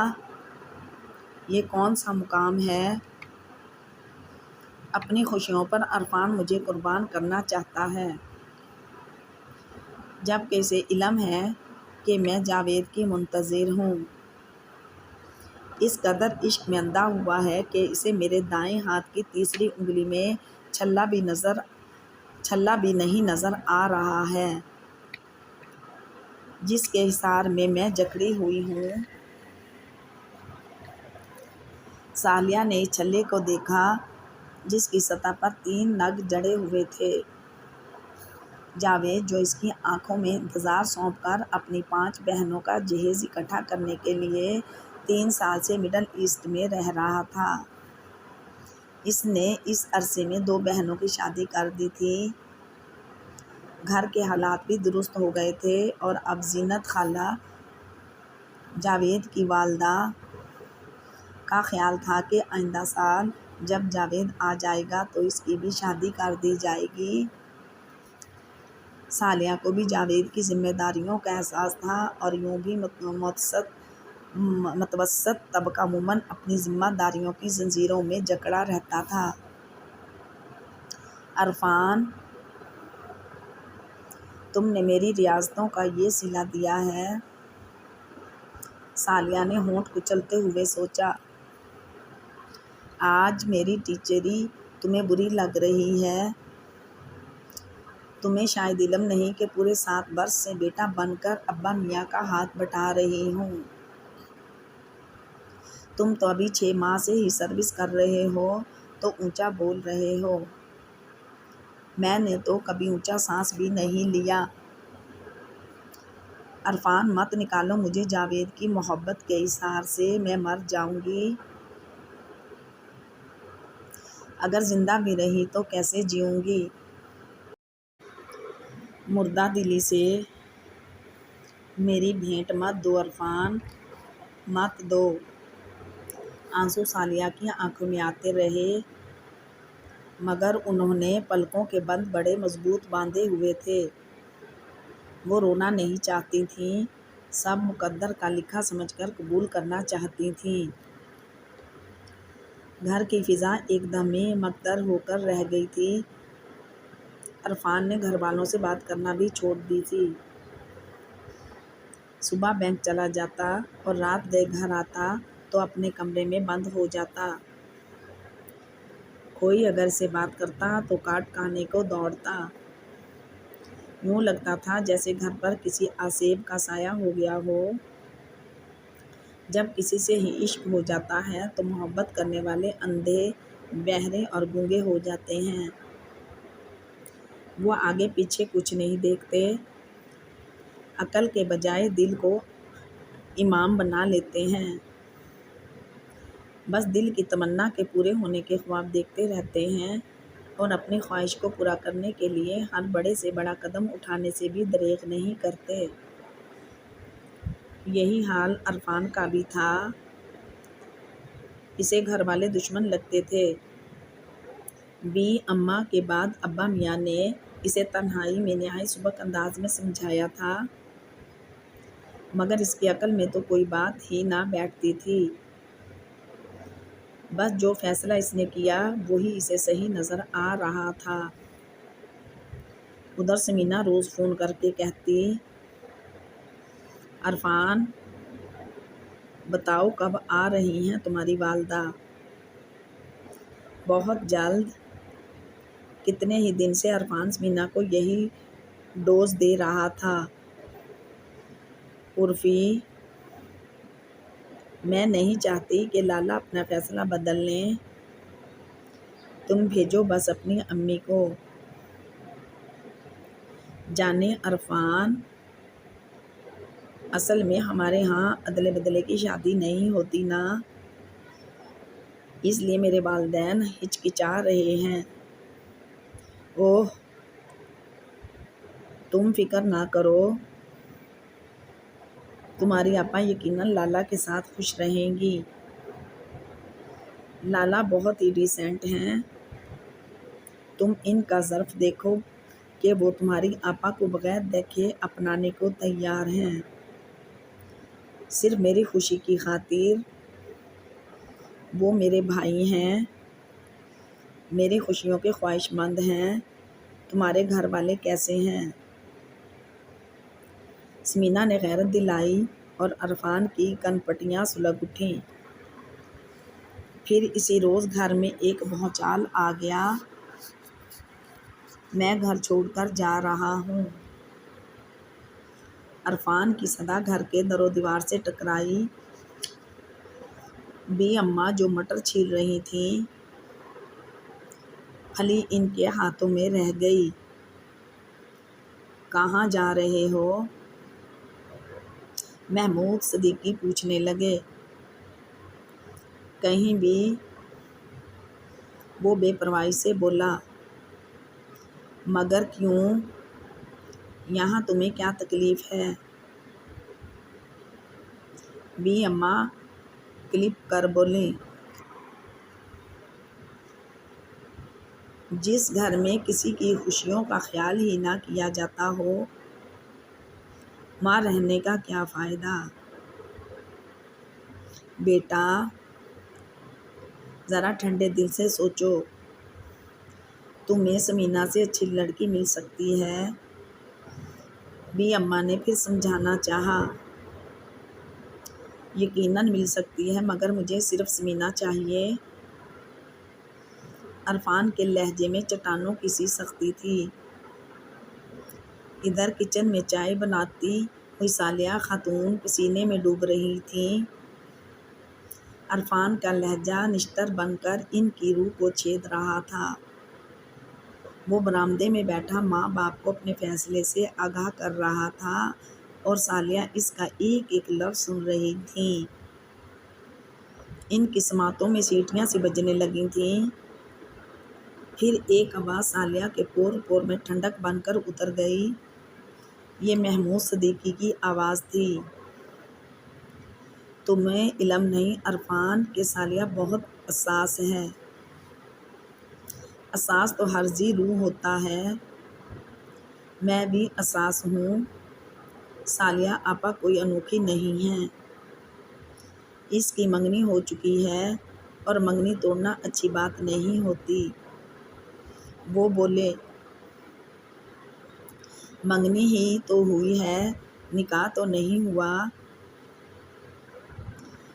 یہ کون سا مقام ہے؟ اپنی خوشیوں پر عرفان مجھے قربان کرنا چاہتا ہے، جبکہ اسے علم ہے کہ میں جاوید کی منتظر ہوں۔ اس قدر عشق میں اندھا ہوا ہے کہ اسے میرے دائیں ہاتھ کی تیسری انگلی میں چھلا بھی نہیں نظر آ رہا ہے، جس کے حصار میں جکڑی ہوئی ہوں۔ صالحہ نے اس چھلے کو دیکھا جس کی سطح پر 3 نگ جڑے ہوئے تھے۔ جاوید، جو اس کی آنکھوں میں انتظار سونپ کر اپنی 5 بہنوں کا جہیز اکٹھا کرنے کے لیے 3 سال سے مڈل ایسٹ میں رہ رہا تھا، اس نے اس عرصے میں 2 بہنوں کی شادی کر دی تھی۔ گھر کے حالات بھی درست ہو گئے تھے، اور اب زینت خالہ، جاوید کی والدہ، کا خیال تھا کہ آئندہ سال جب جاوید آ جائے گا تو اس کی بھی شادی کر دی جائے گی۔ صالحہ کو بھی جاوید کی ذمہ داریوں کا احساس تھا، اور یوں بھی متوسط طبقہ عموماً اپنی ذمہ داریوں کی زنجیروں میں جکڑا رہتا تھا۔ عرفان، تم نے میری ریاضتوں کا یہ صلہ دیا ہے؟ صالحہ نے ہونٹ کچلتے ہوئے سوچا۔ آج میری ٹیچری تمہیں بری لگ رہی ہے؟ تمہیں شاید علم نہیں کہ پورے 7 برس سے بیٹا بن کر ابا میاں کا ہاتھ بٹا رہی ہوں۔ تم تو ابھی 6 ماہ سے ہی سروس کر رہے ہو تو اونچا بول رہے ہو، میں نے تو کبھی اونچا سانس بھی نہیں لیا۔ عرفان، مت نکالو مجھے جاوید کی محبت کے اظہار سے، میں مر جاؤں گی۔ اگر زندہ بھی رہی تو کیسے جیوں گی؟ مردہ دلی سے میری بھیٹ مت دو عرفان، مت دو۔ آنسو صالحہ کی آنکھوں میں آتے رہے، مگر انہوں نے پلکوں کے بند بڑے مضبوط باندھے ہوئے تھے۔ وہ رونا نہیں چاہتی تھیں، سب مقدر کا لکھا سمجھ کر قبول کرنا چاہتی تھیں۔ گھر کی فضا ایک دم میں مکدر ہو کر رہ گئی تھی۔ عرفان نے گھر والوں سے بات کرنا بھی چھوڑ دی تھی۔ صبح بینک چلا جاتا اور رات گئے گھر آتا تو اپنے کمرے میں بند ہو جاتا۔ کوئی اگر اسے بات کرتا تو کاٹ کھانے کو دوڑتا۔ یوں لگتا تھا جیسے گھر پر کسی آسیب کا سایہ ہو گیا ہو۔ جب کسی سے ہی عشق ہو جاتا ہے تو محبت کرنے والے اندھے، بہرے اور گونگے ہو جاتے ہیں۔ وہ آگے پیچھے کچھ نہیں دیکھتے، عقل کے بجائے دل کو امام بنا لیتے ہیں۔ بس دل کی تمنا کے پورے ہونے کے خواب دیکھتے رہتے ہیں، اور اپنی خواہش کو پورا کرنے کے لیے ہر بڑے سے بڑا قدم اٹھانے سے بھی دریغ نہیں کرتے۔ یہی حال عرفان کا بھی تھا۔ اسے گھر والے دشمن لگتے تھے۔ بی اماں کے بعد ابا میاں نے اسے تنہائی میں نہایت سبک انداز میں سمجھایا تھا، مگر اس کی عقل میں تو کوئی بات ہی نہ بیٹھتی تھی۔ بس جو فیصلہ اس نے کیا وہی اسے صحیح نظر آ رہا تھا۔ ادھر سمینا روز فون کر کے کہتی، عرفان، بتاؤ کب آ رہی ہیں تمہاری والدہ؟ بہت جلد۔ کتنے ہی دن سے عرفان سمینا کو یہی ڈوز دے رہا تھا۔ عرفی میں نہیں چاہتی کہ لالا اپنا فیصلہ بدل لیں، تم بھیجو بس اپنی امی کو۔ جانے عرفان، اصل میں ہمارے ہاں ادلے بدلے کی شادی نہیں ہوتی نا، اس لیے میرے والدین ہچکچا رہے ہیں۔ اوہ، تم فکر نہ کرو، تمہاری آپا یقیناً لالا کے ساتھ خوش رہیں گی۔ لالا بہت ہی ڈیسنٹ ہیں، تم ان کا ظرف دیکھو کہ وہ تمہاری آپا کو بغیر دیکھے اپنانے کو تیار ہیں، صرف میری خوشی کی خاطر۔ وہ میرے بھائی ہیں، میری خوشیوں کے خواہش مند ہیں۔ تمہارے گھر والے کیسے ہیں؟ سمینا نے غیرت دلائی اور عرفان کی کنپٹیاں سلگ اٹھیں۔ پھر اسی روز گھر میں ایک بھونچال آ گیا۔ میں گھر چھوڑ کر جا رہا ہوں۔ عرفان کی صدا گھر کے در و دیوار سے ٹکرائی۔ بی اماں جو مٹر چھیل رہی تھیں، پھلی ان کے ہاتھوں میں رہ گئی۔ کہاں جا رہے ہو؟ محمود صدیقی پوچھنے لگے۔ کہیں بھی، وہ بے پرواہی سے بولا۔ مگر کیوں؟ یہاں تمہیں کیا تکلیف ہے؟ بی اماں کلپ کر بولیں۔ جس گھر میں کسی کی خوشیوں کا خیال ہی نہ کیا جاتا ہو، وہاں رہنے کا کیا فائدہ؟ بیٹا، ذرا ٹھنڈے دل سے سوچو، تمہیں سمینا سے اچھی لڑکی مل سکتی ہے۔ بی اماں نے پھر سمجھانا چاہا۔ یقیناً مل سکتی ہے، مگر مجھے صرف سمینا چاہیے۔ عرفان کے لہجے میں چٹانوں کی سی سختی تھی۔ ادھر کچن میں چائے بناتی ہوئی صالحہ خاتون پسینے میں ڈوب رہی تھیں۔ عرفان کا لہجہ نشتر بن کر ان کی روح کو چھید رہا تھا۔ وہ برآمدے میں بیٹھا ماں باپ کو اپنے فیصلے سے آگاہ کر رہا تھا اور صالحہ اس کا ایک ایک لفظ سن رہی تھیں۔ ان کی سماعتوں میں سیٹیاں سی بجنے لگی تھیں۔ پھر ایک آواز صالحہ کے پور پور میں ٹھنڈک بن کر اتر گئی۔ یہ محمود صدیقی کی آواز تھی۔ تمہیں علم نہیں عرفان کہ صالحہ بہت حساس ہے۔ حساس تو ہر ذی روح ہوتا ہے، میں بھی حساس ہوں۔ صالحہ آپا کوئی انوکھی نہیں ہیں، اس کی منگنی ہو چکی ہے اور منگنی توڑنا اچھی بات نہیں ہوتی۔ وہ بولے۔ منگنی ہی تو ہوئی ہے، نکاح تو نہیں ہوا۔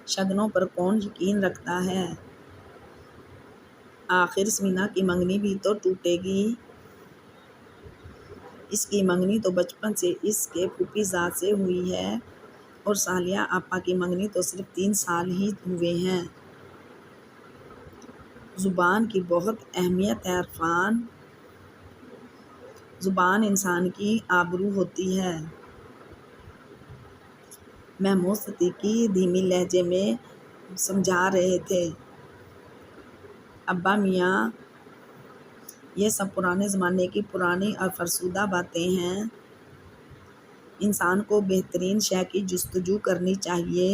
شگنوں پر کون یقین رکھتا ہے؟ آخر سمینا کی منگنی بھی تو ٹوٹے گی۔ اس کی منگنی تو بچپن سے اس کے پھوپھی زاد سے ہوئی ہے اور صالحہ آپا کی منگنی تو صرف 3 سال ہی ہوئے ہیں۔ زبان کی بہت اہمیت ہے عرفان، زبان انسان کی آبرو ہوتی ہے۔ محمود صدیقی دھیمی لہجے میں سمجھا رہے تھے۔ ابا میاں، یہ سب پرانے زمانے کی پرانی اور فرسودہ باتیں ہیں۔ انسان کو بہترین شے کی جستجو کرنی چاہیے،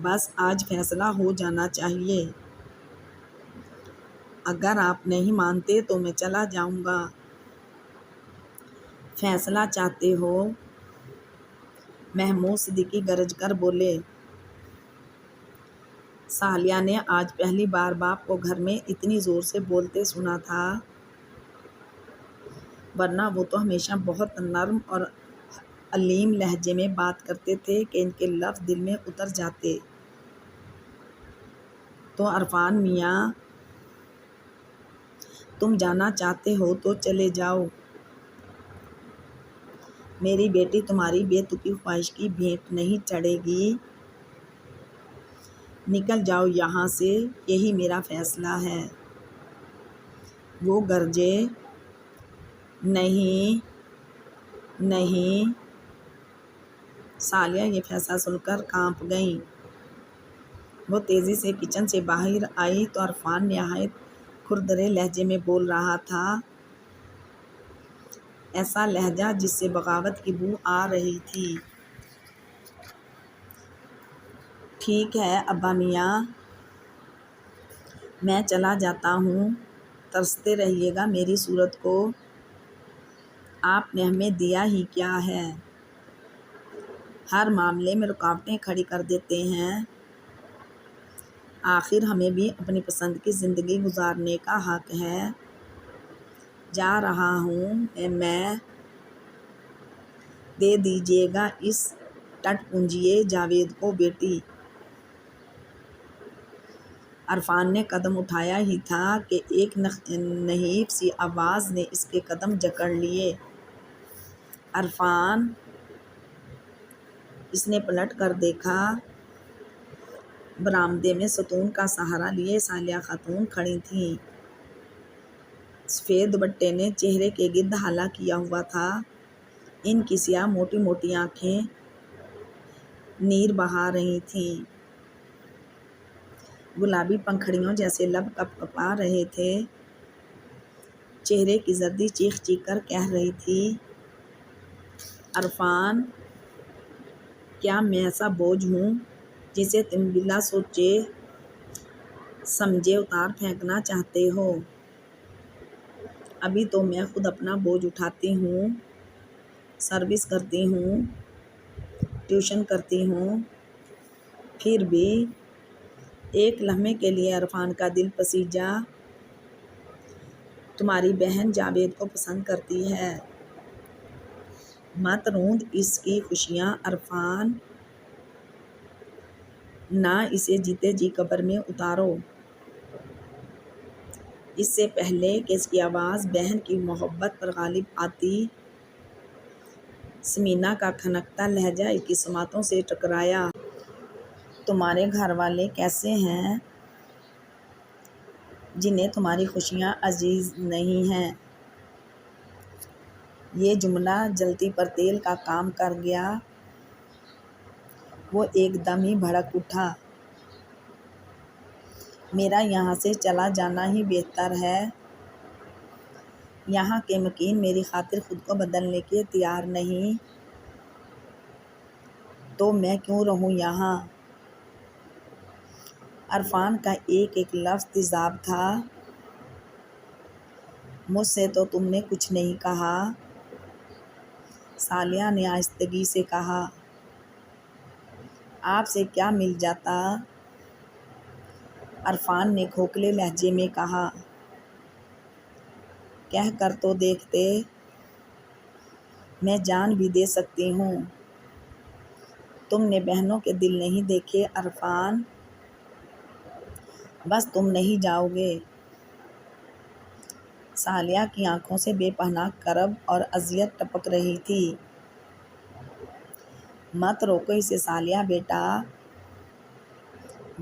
بس آج فیصلہ ہو جانا چاہیے۔ اگر آپ نہیں مانتے تو میں چلا جاؤں گا۔ فیصلہ چاہتے ہو؟ محمود صدیقی گرج کر بولے۔ صالحہ نے آج پہلی بار باپ کو گھر میں اتنی زور سے بولتے سنا تھا، ورنہ وہ تو ہمیشہ بہت نرم اور علیم لہجے میں بات کرتے تھے کہ ان کے لفظ دل میں اتر جاتے۔ تو عرفان میاں، تم جانا چاہتے ہو تو چلے جاؤ، میری بیٹی تمہاری بے تکی خواہش کی بھینٹ نہیں چڑھے گی۔ نکل جاؤ یہاں سے، یہی میرا فیصلہ ہے۔ وہ گرجے، نہیں نہیں۔ ثالیہ یہ فیصلہ سن کر کانپ گئیں۔ وہ تیزی سے کچن سے باہر آئی تو عرفان نہایت کھردرے لہجے میں بول رہا تھا، ایسا لہجہ جس سے بغاوت کی بو آ رہی تھی۔ ٹھیک ہے ابا میاں، میں چلا جاتا ہوں، ترستے رہیے گا میری صورت کو۔ آپ نے ہمیں دیا ہی کیا ہے، ہر معاملے میں رکاوٹیں کھڑی کر دیتے ہیں۔ آخر ہمیں بھی اپنی پسند کی زندگی گزارنے کا حق ہے۔ جا رہا ہوں میں، دے دیجیے گا اس ٹٹ پنجیے جاوید کو بیٹی۔ عرفان نے قدم اٹھایا ہی تھا کہ ایک نحیف سی آواز نے اس کے قدم جکڑ لیے۔ عرفان! اس نے پلٹ کر دیکھا۔ برآمدے میں ستون کا سہارا لیے ثالیہ خاتون کھڑی تھیں۔ سفید دوپٹے نے چہرے کے گرد ہالا کیا ہوا تھا۔ ان کی سیاہ موٹی موٹی آنکھیں نیر بہا رہی تھیں۔ گلابی پنکھڑیوں جیسے لب کپ کپا رہے تھے۔ چہرے کی زردی چیخ چیخ کر کہہ رہی تھی، عرفان! کیا میں ایسا بوجھ ہوں جسے تم بلا سوچے سمجھے اتار پھینکنا چاہتے ہو؟ ابھی تو میں خود اپنا بوجھ اٹھاتی ہوں، سروس کرتی ہوں، ٹیوشن کرتی ہوں۔ پھر بھی ایک لمحے کے لیے عرفان کا دل پسیجا۔ تمہاری بہن جاوید کو پسند کرتی ہے، مت روند اس کی خوشیاں عرفان، نہ اسے جیتے جی قبر میں اتارو۔ اس سے پہلے کہ اس کی آواز بہن کی محبت پر غالب آتی، ثمینہ کا کھنکتا لہجہ اس کی سماعتوں سے ٹکرایا۔ تمہارے گھر والے کیسے ہیں جنہیں تمہاری خوشیاں عزیز نہیں ہیں؟ یہ جملہ جلتی پر تیل کا کام کر گیا۔ وہ ایک دم ہی بھڑک اٹھا۔ میرا یہاں سے چلا جانا ہی بہتر ہے۔ یہاں کے مکین میری خاطر خود کو بدلنے کے تیار نہیں، تو میں کیوں رہوں یہاں؟ عرفان کا ایک ایک لفظ تیزاب تھا۔ مجھ سے تو تم نے کچھ نہیں کہا، ثالیہ نے آہستگی سے کہا۔ آپ سے کیا مل جاتا؟ عرفان نے کھوکھلے لہجے میں کہا۔ کہہ کر تو دیکھتے، میں جان بھی دے سکتی ہوں۔ تم نے بہنوں کے دل نہیں دیکھے عرفان، بس تم نہیں جاؤ گے۔ ثالیہ کی آنکھوں سے بے پناہ کرب اور اذیت ٹپک رہی تھی۔ مت روکو اسے ثالیہ بیٹا،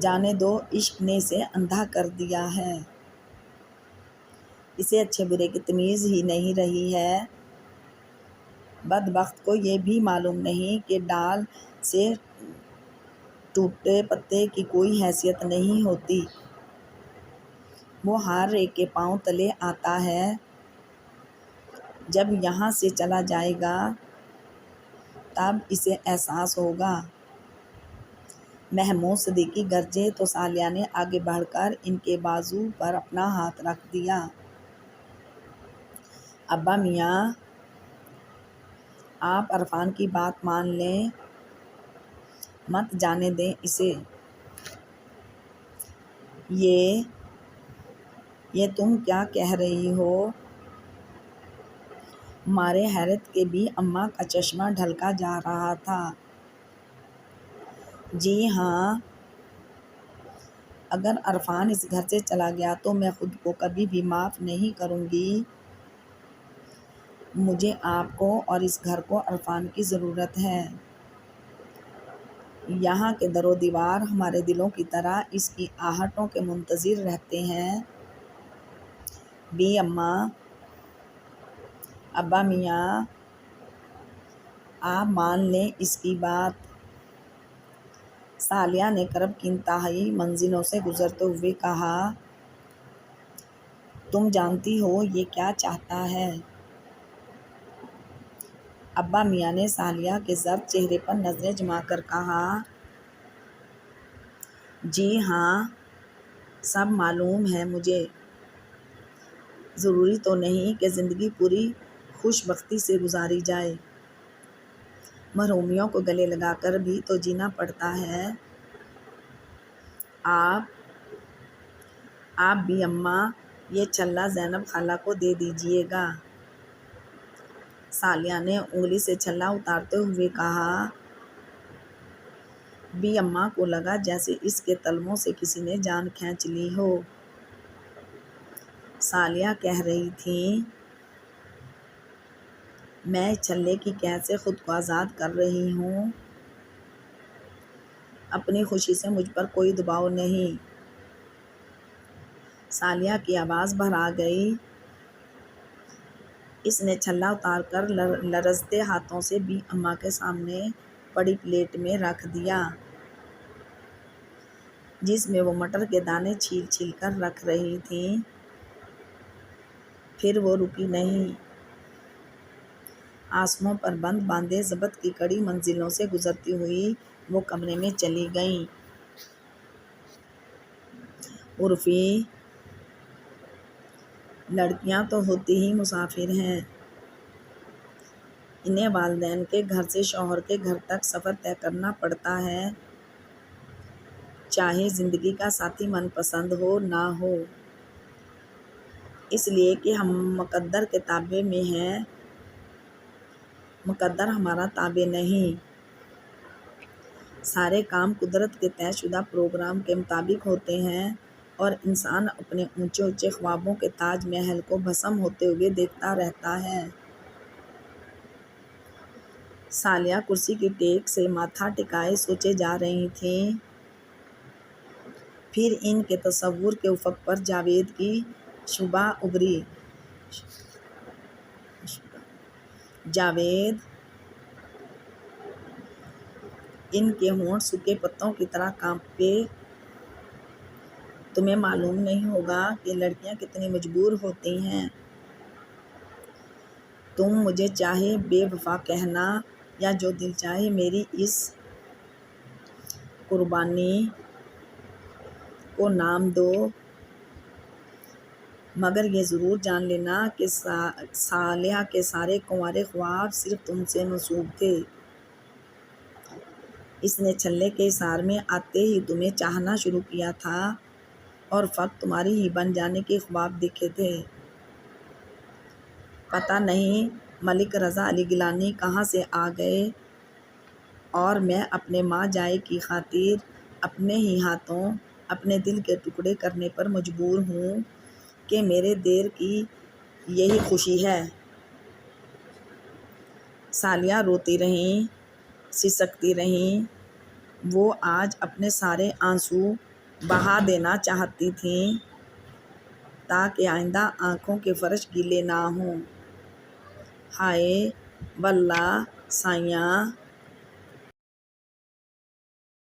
جانے دو، عشق نے اسے اندھا کر دیا ہے۔ اسے اچھے برے کی تمیز ہی نہیں رہی ہے۔ بدبخت کو یہ بھی معلوم نہیں کہ ڈال سے ٹوٹے پتے کی کوئی حیثیت نہیں ہوتی۔ وہ ہر ایک کے پاؤں تلے آتا ہے۔ جب یہاں سے چلا جائے گا تب اسے احساس ہوگا۔ محمود صدیقی گرجے تو ثالیہ نے آگے بڑھ کر ان کے بازو پر اپنا ہاتھ رکھ دیا۔ ابا میاں، آپ عرفان کی بات مان لیں، مت جانے دیں اسے۔ یہ تم کیا کہہ رہی ہو؟ مارے حیرت کے بھی اماں کا چشمہ ڈھلکا جا رہا تھا۔ جی ہاں، اگر عرفان اس گھر سے چلا گیا تو میں خود کو کبھی بھی معاف نہیں کروں گی۔ مجھے آپ کو اور اس گھر کو عرفان کی ضرورت ہے۔ یہاں کے در و دیوار ہمارے دلوں کی طرح اس کی آہٹوں کے منتظر رہتے ہیں۔ بی اماں، ابا میاں، آپ مان لیں اس کی بات۔ ثالیہ نے کرب کی انتہائی منزلوں سے گزرتے ہوئے کہا، تم جانتی ہو یہ کیا چاہتا ہے؟ ابا میاں نے ثالیہ کے زرد چہرے پر نظریں جما کر کہا، جی ہاں، سب معلوم ہے مجھے۔ ضروری تو نہیں کہ زندگی پوری خوش بختی سے گزاری جائے، محرومیوں کو گلے لگا کر بھی تو جینا پڑتا ہے۔ آپ بھی اماں یہ چھلا زینب خالہ کو دے دیجیے گا۔ ثالیہ نے انگلی سے چھلا اتارتے ہوئے کہا۔ بی اماں کو لگا جیسے اس کے تلووں سے کسی نے جان کھینچ لی ہو۔ ثالیہ کہہ رہی تھیں، میں اس چھلے کی قید سے خود کو آزاد کر رہی ہوں، اپنی خوشی سے مجھ پر کوئی دباؤ نہیں۔ ثالیہ کی آواز بھر گئی۔ اس نے چھلا اتار کر لرزتے ہاتھوں سے بی اماں کے سامنے پڑی پلیٹ میں رکھ دیا، جس میں وہ مٹر کے دانے چھیل چھیل کر رکھ رہی تھیں۔ پھر وہ رکی نہیں، آنسوؤں پر بند باندھے ضبط کی کڑی منزلوں سے گزرتی ہوئی وہ کمرے میں چلی گئیں۔ عرفی، لڑکیاں تو ہوتی ہی مسافر ہیں، انہیں والدین کے گھر سے شوہر کے گھر تک سفر طے کرنا پڑتا ہے، چاہے زندگی کا ساتھی من پسند ہو نہ ہو، اس لیے کہ ہم مقدر کے تابع میں ہیں، مقدر ہمارا تابع نہیں۔ سارے کام قدرت کے طے شدہ پروگرام کے مطابق ہوتے ہیں اور انسان اپنے اونچے اونچے خوابوں کے تاج محل کو بھسم ہوتے ہوئے دیکھتا رہتا ہے۔ ثالیہ کرسی کی ٹیک سے ماتھا ٹکائے سوچے جا رہی تھیں۔ پھر ان کے تصور کے افق پر جاوید کی شبہ ابھری۔ جاوید! ان کے ہونٹ سوکھے پتوں کی طرح کانپے۔ تمہیں معلوم نہیں ہوگا کہ لڑکیاں کتنی مجبور ہوتی ہیں۔ تم مجھے چاہے بے وفا کہنا یا جو دل چاہے میری اس قربانی کو نام دو، مگر یہ ضرور جان لینا کہ ثالیہ کے سارے کنوارے خواب صرف تم سے منسوب تھے۔ اس نے چھلے کے اثار میں آتے ہی تمہیں چاہنا شروع کیا تھا اور فقط تمہاری ہی بن جانے کے خواب دیکھے تھے۔ پتہ نہیں ملک رضا علی گیلانی کہاں سے آ گئے اور میں اپنے ماں جائے کی خاطر اپنے ہی ہاتھوں اپنے دل کے ٹکڑے کرنے پر مجبور ہوں کہ میرے دیر کی یہی خوشی ہے۔ ثالیہ روتی رہیں، سسکتی رہیں۔ وہ آج اپنے سارے آنسو بہا دینا چاہتی تھیں تاکہ آئندہ آنکھوں کے فرش گیلے نہ ہوں۔ ہائے واللہ سائیاں!